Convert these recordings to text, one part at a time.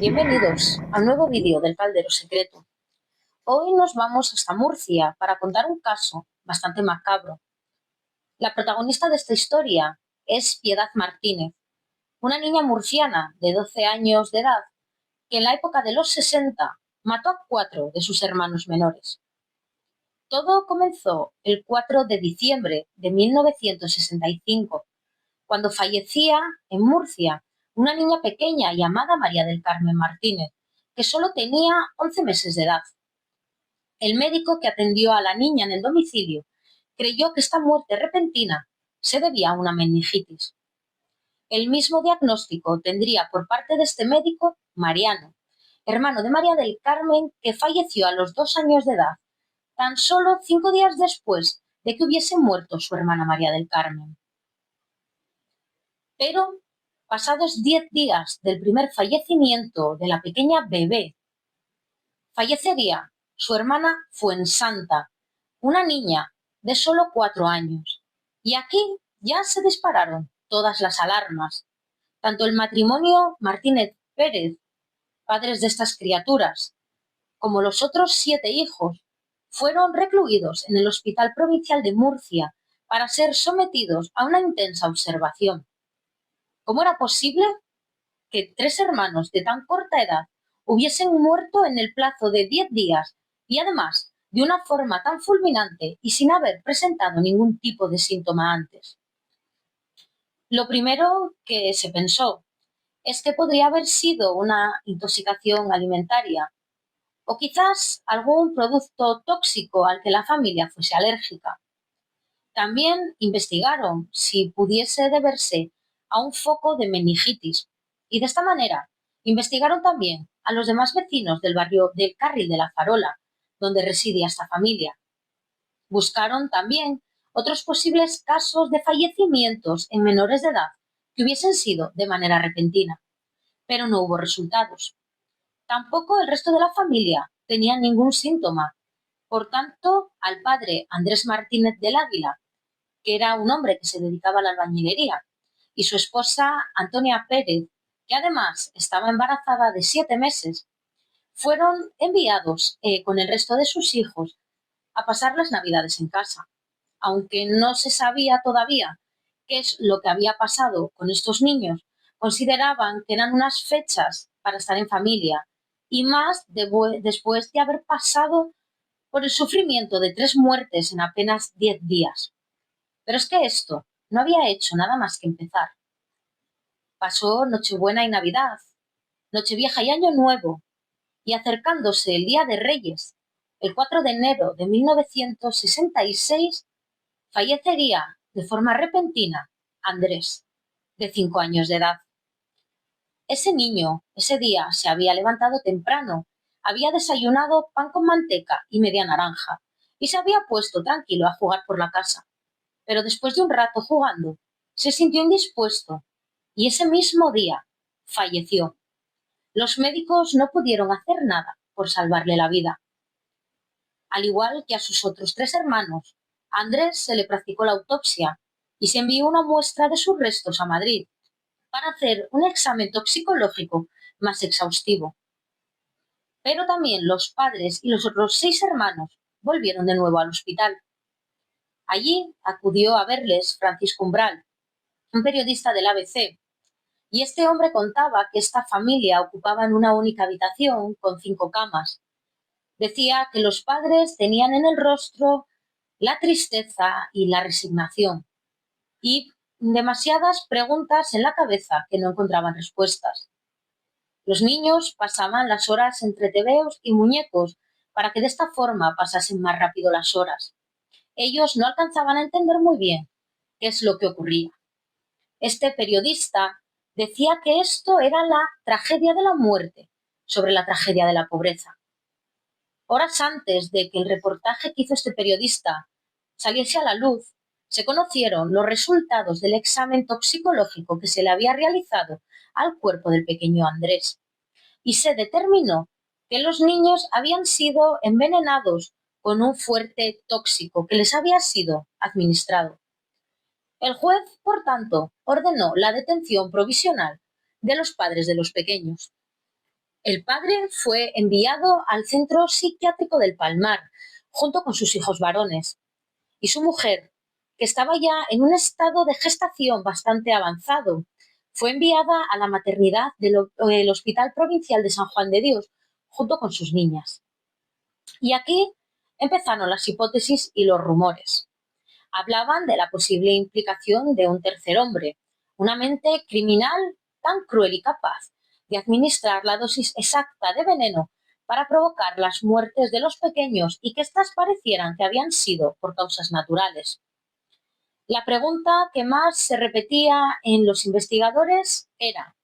bienvenidos a un nuevo vídeo del Caldero Secreto. Hoy nos vamos hasta Murcia para contar un caso bastante macabro. La protagonista de esta historia es Piedad Martínez, una niña murciana de 12 años de edad que en la época de los 60 mató a 4 de sus hermanos menores. Todo comenzó el 4 de diciembre de 1965, cuando fallecía en Murcia una niña pequeña llamada María del Carmen Martínez, que solo tenía 11 meses de edad. El médico que atendió a la niña en el domicilio creyó que esta muerte repentina se debía a una meningitis. El mismo diagnóstico tendría por parte de este médico Mariano, hermano de María del Carmen, que falleció a los 2 años de edad, tan solo 5 días después de que hubiese muerto su hermana María del Carmen. Pero, pasados 10 días del primer fallecimiento de la pequeña bebé, fallecería su hermana Fuensanta, una niña de solo 4 años. Y aquí ya se dispararon todas las alarmas. Tanto el matrimonio Martínez Pérez, padres de estas criaturas, como los otros 7 hijos, fueron recluidos en el Hospital Provincial de Murcia para ser sometidos a una intensa observación. ¿Cómo era posible que 3 hermanos de tan corta edad hubiesen muerto en el plazo de 10 días y además de una forma tan fulminante y sin haber presentado ningún tipo de síntoma antes? Lo primero que se pensó es que podría haber sido una intoxicación alimentaria o quizás algún producto tóxico al que la familia fuese alérgica. También investigaron si pudiese deberse a un foco de meningitis y de esta manera investigaron también a los demás vecinos del barrio del Carril de la Farola, donde residía esta familia. Buscaron también otros posibles casos de fallecimientos en menores de edad que hubiesen sido de manera repentina, pero no hubo resultados. Tampoco el resto de la familia tenía ningún síntoma. Por tanto, al padre Andrés Martínez del Águila, que era un hombre que se dedicaba a la albañilería, y su esposa Antonia Pérez, que además estaba embarazada de 7 meses, fueron enviados con el resto de sus hijos a pasar las Navidades en casa. Aunque no se sabía todavía qué es lo que había pasado con estos niños, consideraban que eran unas fechas para estar en familia, y más después de haber pasado por el sufrimiento de 3 muertes en apenas 10 días. Pero es que esto no había hecho nada más que empezar. Pasó Nochebuena y Navidad, Nochevieja y Año Nuevo, y acercándose el Día de Reyes, el 4 de enero de 1966, fallecería de forma repentina Andrés, de 5 años de edad. Ese niño, ese día, se había levantado temprano, había desayunado pan con manteca y media naranja, y se había puesto tranquilo a jugar por la casa. Pero después de un rato jugando, se sintió indispuesto y ese mismo día falleció. Los médicos no pudieron hacer nada por salvarle la vida. Al igual que a sus otros 3 hermanos, a Andrés se le practicó la autopsia y se envió una muestra de sus restos a Madrid para hacer un examen toxicológico más exhaustivo. Pero también los padres y los otros 6 hermanos volvieron de nuevo al hospital. Allí acudió a verles Francisco Umbral, un periodista del ABC, y este hombre contaba que esta familia ocupaba una única habitación con 5 camas. Decía que los padres tenían en el rostro la tristeza y la resignación y demasiadas preguntas en la cabeza que no encontraban respuestas. Los niños pasaban las horas entre tebeos y muñecos para que de esta forma pasasen más rápido las horas. Ellos no alcanzaban a entender muy bien qué es lo que ocurría. Este periodista decía que esto era la tragedia de la muerte sobre la tragedia de la pobreza. Horas antes de que el reportaje que hizo este periodista saliese a la luz, se conocieron los resultados del examen toxicológico que se le había realizado al cuerpo del pequeño Andrés y se determinó que los niños habían sido envenenados con un fuerte tóxico que les había sido administrado. El juez, por tanto, ordenó la detención provisional de los padres de los pequeños. El padre fue enviado al centro psiquiátrico del Palmar, junto con sus hijos varones, y su mujer, que estaba ya en un estado de gestación bastante avanzado, fue enviada a la maternidad del Hospital Provincial de San Juan de Dios, junto con sus niñas. Y aquí empezaron las hipótesis y los rumores. Hablaban de la posible implicación de un tercer hombre, una mente criminal tan cruel y capaz de administrar la dosis exacta de veneno para provocar las muertes de los pequeños y que éstas parecieran que habían sido por causas naturales. La pregunta que más se repetía en los investigadores era: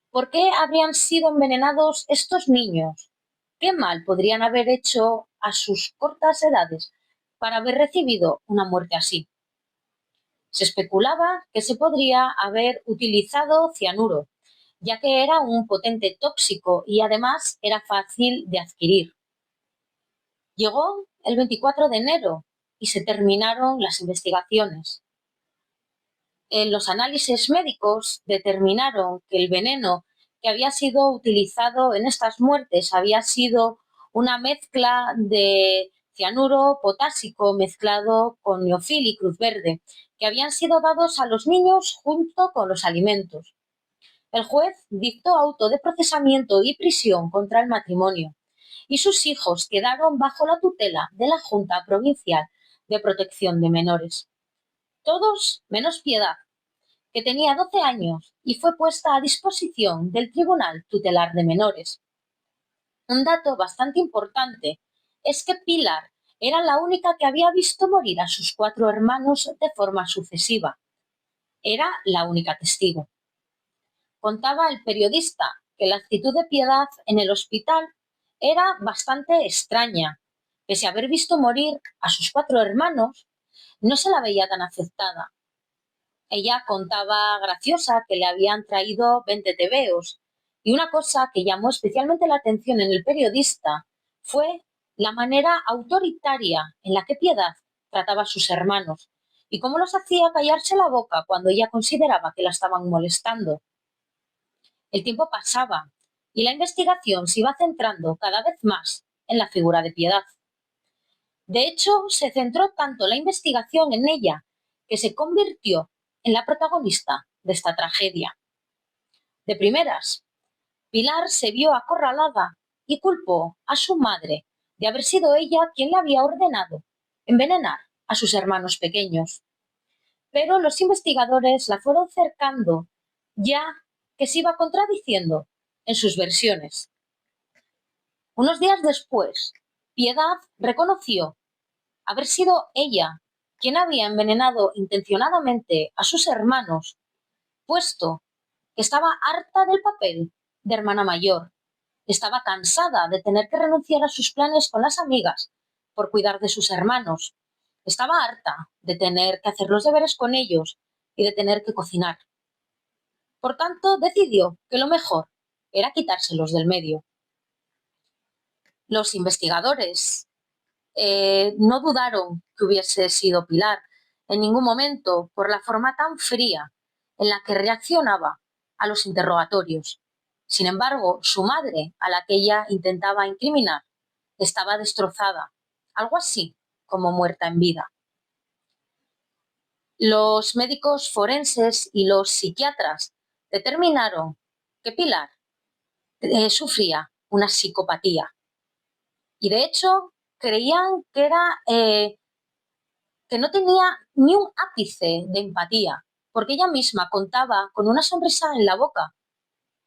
¿por qué habrían sido envenenados estos niños? ¿Qué mal podrían haber hecho a sus cortas edades para haber recibido una muerte así? Se especulaba que se podría haber utilizado cianuro, ya que era un potente tóxico y además era fácil de adquirir. Llegó el 24 de enero y se terminaron las investigaciones. Los análisis médicos determinaron que el veneno que había sido utilizado en estas muertes había sido una mezcla de cianuro potásico mezclado con neofil y cruz verde, que habían sido dados a los niños junto con los alimentos. El juez dictó auto de procesamiento y prisión contra el matrimonio, y sus hijos quedaron bajo la tutela de la Junta Provincial de Protección de Menores. Todos menos Piedad, que tenía 12 años y fue puesta a disposición del Tribunal Tutelar de Menores. Un dato bastante importante es que Pilar era la única que había visto morir a sus 4 hermanos de forma sucesiva. Era la única testigo. Contaba el periodista que la actitud de Piedad en el hospital era bastante extraña. Pese a haber visto morir a sus 4 hermanos, no se la veía tan afectada. Ella contaba graciosa que le habían traído 20 tebeos, y una cosa que llamó especialmente la atención en el periodista fue la manera autoritaria en la que Piedad trataba a sus hermanos y cómo los hacía callarse la boca cuando ella consideraba que la estaban molestando. El tiempo pasaba y la investigación se iba centrando cada vez más en la figura de Piedad. De hecho, se centró tanto la investigación en ella que se convirtió en la protagonista de esta tragedia. De primeras, Pilar se vio acorralada y culpó a su madre de haber sido ella quien le había ordenado envenenar a sus hermanos pequeños. Pero los investigadores la fueron cercando, ya que se iba contradiciendo en sus versiones. Unos días después, Piedad reconoció haber sido ella quien había envenenado intencionadamente a sus hermanos, puesto que estaba harta del papel de hermana mayor. Estaba cansada de tener que renunciar a sus planes con las amigas por cuidar de sus hermanos. Estaba harta de tener que hacer los deberes con ellos y de tener que cocinar. Por tanto, decidió que lo mejor era quitárselos del medio. Los investigadores no dudaron que hubiese sido Pilar en ningún momento por la forma tan fría en la que reaccionaba a los interrogatorios. Sin embargo, su madre, a la que ella intentaba incriminar, estaba destrozada, algo así como muerta en vida. Los médicos forenses y los psiquiatras determinaron que Pilar sufría una psicopatía y de hecho creían que no tenía ni un ápice de empatía, porque ella misma contaba con una sonrisa en la boca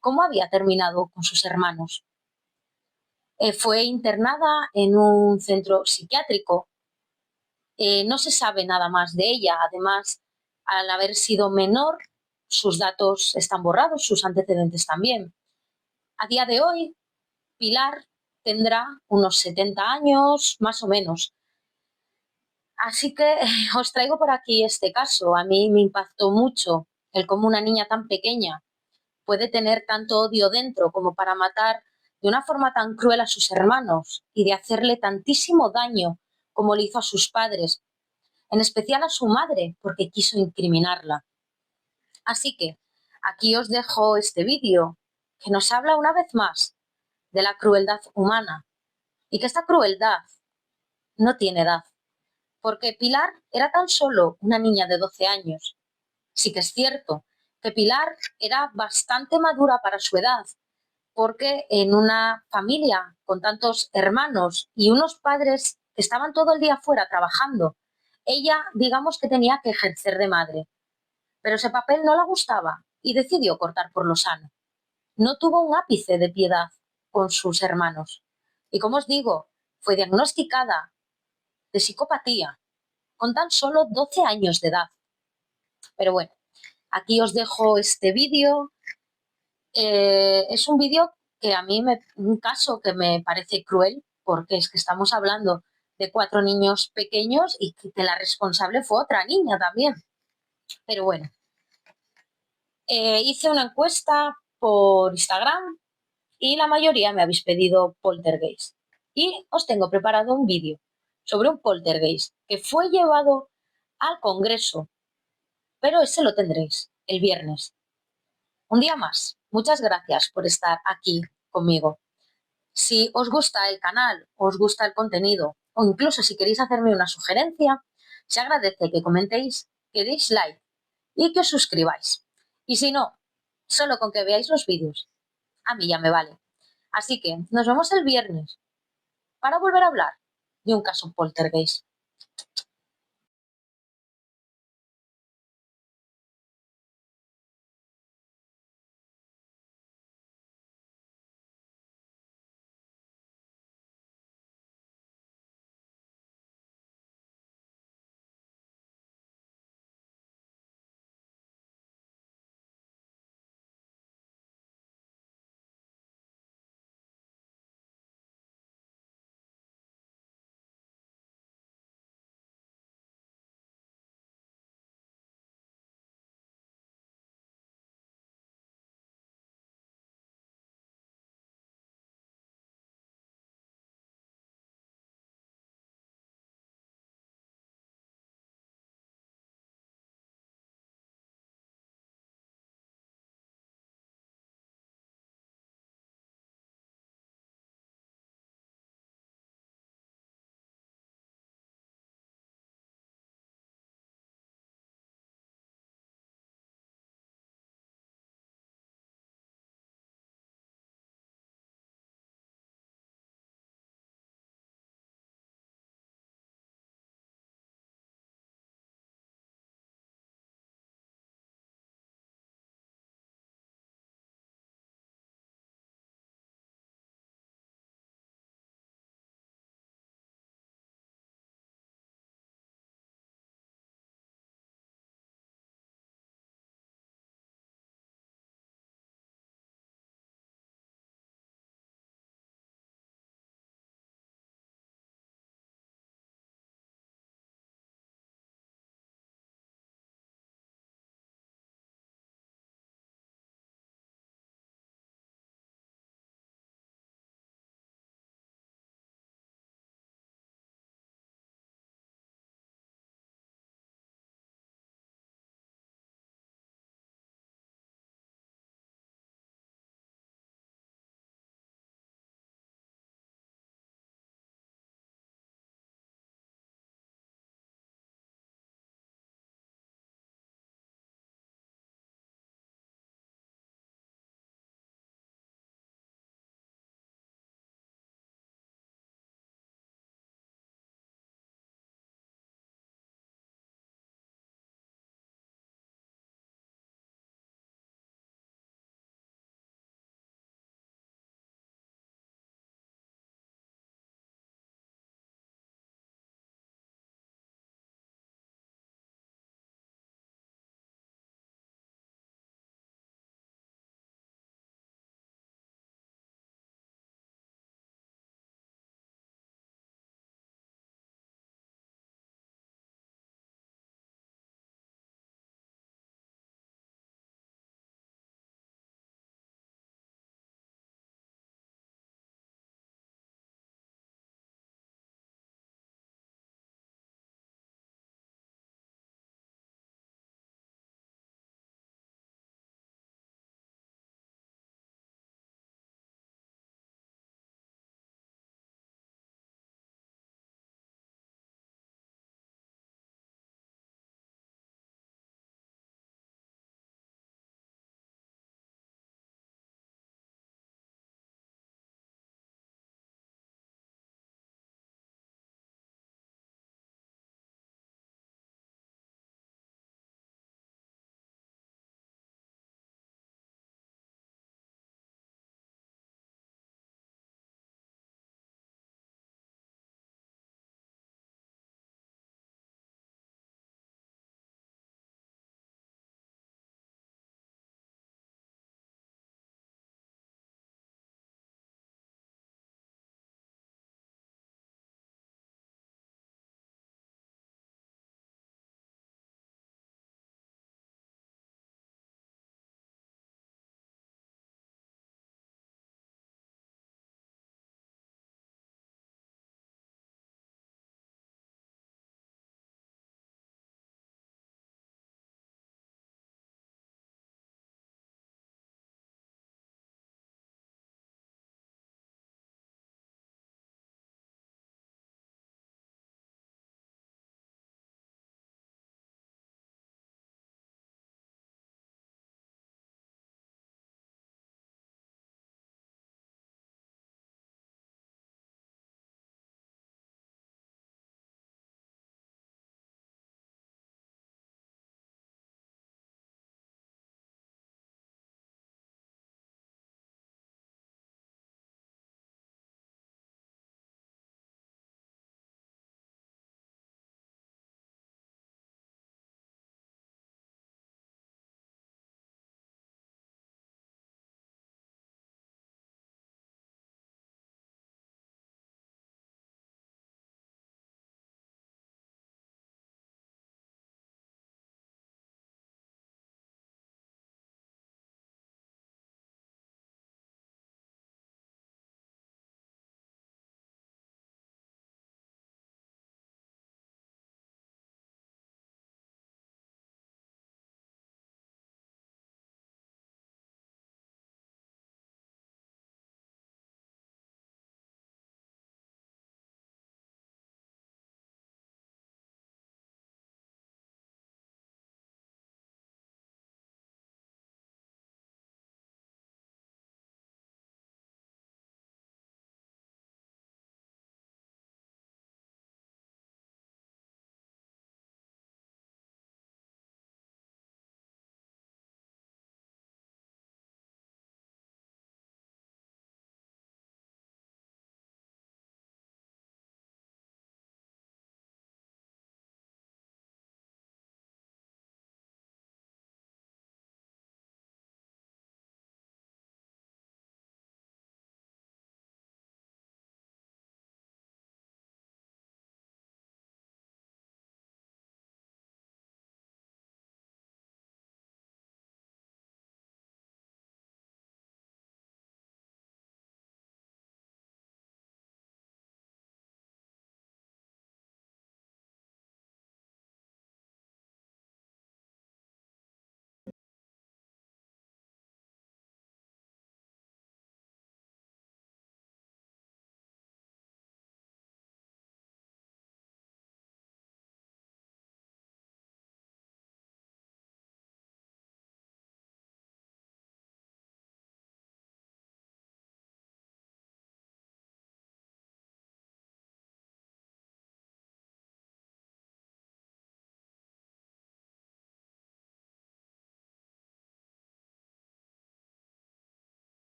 cómo había terminado con sus hermanos. Fue internada en un centro psiquiátrico. No se sabe nada más de ella. Además, al haber sido menor, sus datos están borrados, sus antecedentes también. A día de hoy, Pilar tendrá unos 70 años, más o menos. Así que os traigo por aquí este caso. A mí me impactó mucho el cómo una niña tan pequeña puede tener tanto odio dentro como para matar de una forma tan cruel a sus hermanos y de hacerle tantísimo daño como le hizo a sus padres, en especial a su madre, porque quiso incriminarla. Así que aquí os dejo este vídeo que nos habla una vez más de la crueldad humana y que esta crueldad no tiene edad, porque Pilar era tan solo una niña de 12 años. Sí que es cierto que Pilar era bastante madura para su edad, porque en una familia con tantos hermanos y unos padres que estaban todo el día fuera trabajando, ella, digamos que tenía que ejercer de madre, pero ese papel no le gustaba y decidió cortar por lo sano. No tuvo un ápice de piedad con sus hermanos. Y como os digo, fue diagnosticada de psicopatía con tan solo 12 años de edad. Pero bueno, aquí os dejo este vídeo. Es un vídeo que a mí un caso que me parece cruel, porque es que estamos hablando de 4 niños pequeños y que la responsable fue otra niña también. Pero bueno, hice una encuesta por Instagram y la mayoría me habéis pedido poltergeist. Y os tengo preparado un vídeo sobre un poltergeist que fue llevado al Congreso, pero ese lo tendréis el viernes. Un día más, muchas gracias por estar aquí conmigo. Si os gusta el canal, os gusta el contenido, o incluso si queréis hacerme una sugerencia, se agradece que comentéis, que deis like y que os suscribáis. Y si no, solo con que veáis los vídeos, a mí ya me vale. Así que nos vemos el viernes para volver a hablar de un caso poltergeist.